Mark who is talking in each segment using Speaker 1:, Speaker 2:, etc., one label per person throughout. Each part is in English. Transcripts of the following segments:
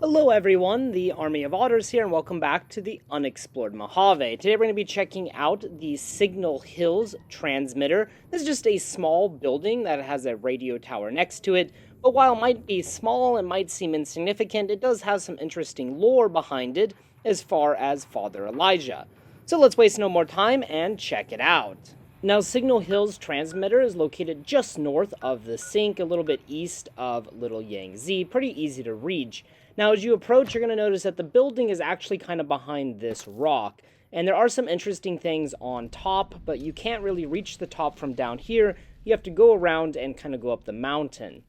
Speaker 1: Hello everyone, the Army of Otters here, and welcome back to the Unexplored Mojave. Today we're going to be checking out the Signal Hills transmitter. This is just a small building that has a radio tower next to it, but while it might be small and might seem insignificant, it does have some interesting lore behind it as far as Father Elijah. So let's waste no more time and check it out. Now, Signal Hills transmitter is located just north of the sink, a little bit east of Little Yangtze, pretty easy to reach. Now, as you approach, you're going to notice that the building is actually kind of behind this rock, and there are some interesting things on top, but you can't really reach the top from down here. You have to go around and kind of go up the mountain.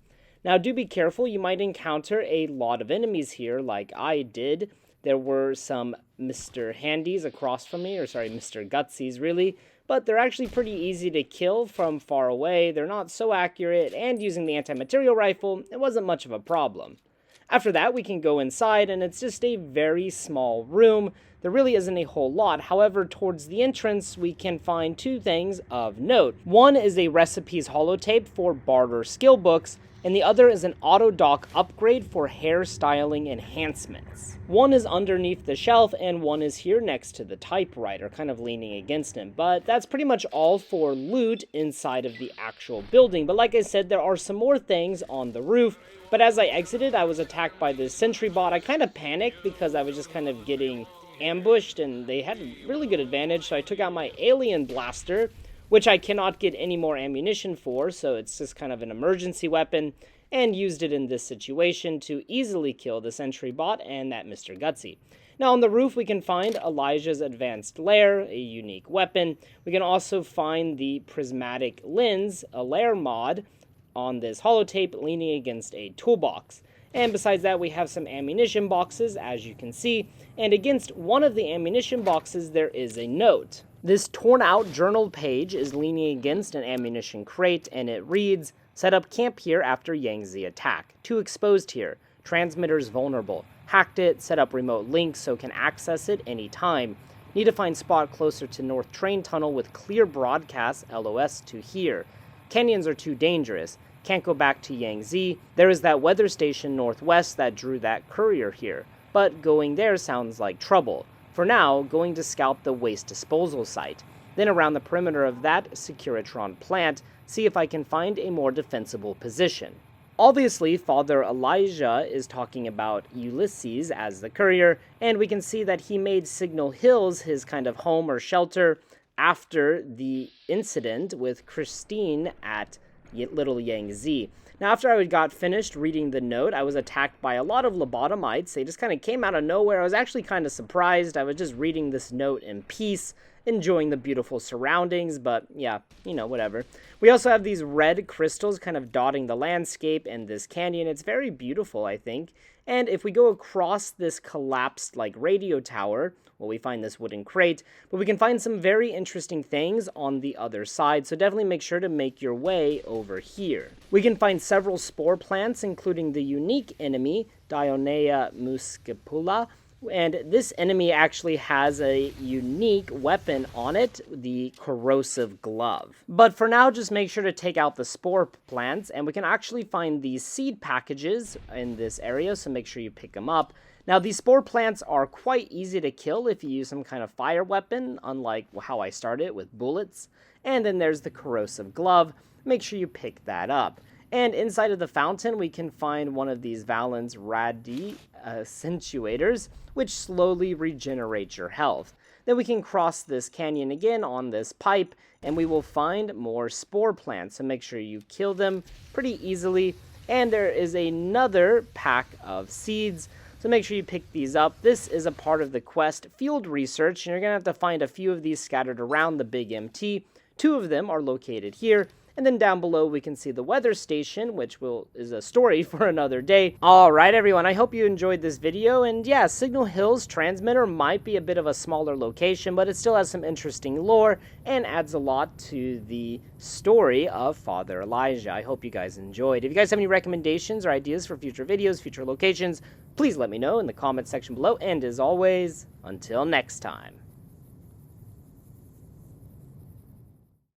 Speaker 1: Now, do be careful. You might encounter a lot of enemies here, like I did. There were some Mr. Handies across from me, Mr. Gutsies, really, but they're actually pretty easy to kill from far away. They're not so accurate, and using the anti-material rifle, it wasn't much of a problem. After that, we can go inside, and it's just a very small room. There really isn't a whole lot. However, towards the entrance, we can find two things of note. One is a recipes holotape for barter skill books, and the other is an auto dock upgrade for hairstyling enhancements. One is underneath the shelf, and one is here next to the typewriter, kind of leaning against him. But that's pretty much all for loot inside of the actual building. But like I said, there are some more things on the roof. But as I exited, I was attacked by this sentry bot. I kind of panicked because I was just kind of getting ambushed, and they had a really good advantage. So I took out my alien blaster, which I cannot get any more ammunition for, so it's just kind of an emergency weapon, and used it in this situation to easily kill the sentry bot and that Mr. Gutsy. Now on the roof we can find Elijah's advanced lair, a unique weapon. We can also find the prismatic lens, a lair mod, on this holotape leaning against a toolbox. And besides that, we have some ammunition boxes, as you can see, and against one of the ammunition boxes there is a note. This torn-out journal page is leaning against an ammunition crate, and it reads, "Set up camp here after Yangtze attack. 2 exposed here. Transmitters vulnerable. Hacked it, set up remote links so can access it anytime. Need to find spot closer to North Train Tunnel with clear broadcast LOS to here. Canyons are too dangerous. Can't go back to Yangtze. There is that weather station northwest that drew that courier here. But going there sounds like trouble. For now, going to scout the waste disposal site. Then around the perimeter of that Securitron plant, see if I can find a more defensible position." Obviously, Father Elijah is talking about Ulysses as the courier, and we can see that he made Signal Hills his kind of home or shelter after the incident with Christine at Little Yangtze. Now, after I got finished reading the note, I was attacked by a lot of lobotomites. They just kind of came out of nowhere. I was actually kind of surprised. I was just reading this note in peace, enjoying the beautiful surroundings, but yeah, whatever. We also have these red crystals kind of dotting the landscape and this canyon. It's very beautiful, I think. And if we go across this collapsed radio tower, well, we find this wooden crate, but we can find some very interesting things on the other side, so definitely make sure to make your way over here. We can find several spore plants, including the unique enemy, Dionea muscipula, and this enemy actually has a unique weapon on it, the corrosive glove. But for now, just make sure to take out the spore plants, and we can actually find these seed packages in this area, so make sure you pick them up. Now, these spore plants are quite easy to kill if you use some kind of fire weapon, unlike how I started with bullets. And then there's the corrosive glove. Make sure you pick that up. And inside of the fountain, we can find one of these Valens Radi accentuators, which slowly regenerates your health. Then we can cross this canyon again on this pipe, and we will find more spore plants. So make sure you kill them pretty easily. And there is another pack of seeds. So make sure you pick these up. This is a part of the quest Field Research, and you're going to have to find a few of these scattered around the Big MT. 2 of them are located here. And then down below, we can see the weather station, which is a story for another day. All right, everyone, I hope you enjoyed this video. And yeah, Signal Hills transmitter might be a bit of a smaller location, but it still has some interesting lore and adds a lot to the story of Father Elijah. I hope you guys enjoyed. If you guys have any recommendations or ideas for future videos, future locations, please let me know in the comment section below. And as always, until next time.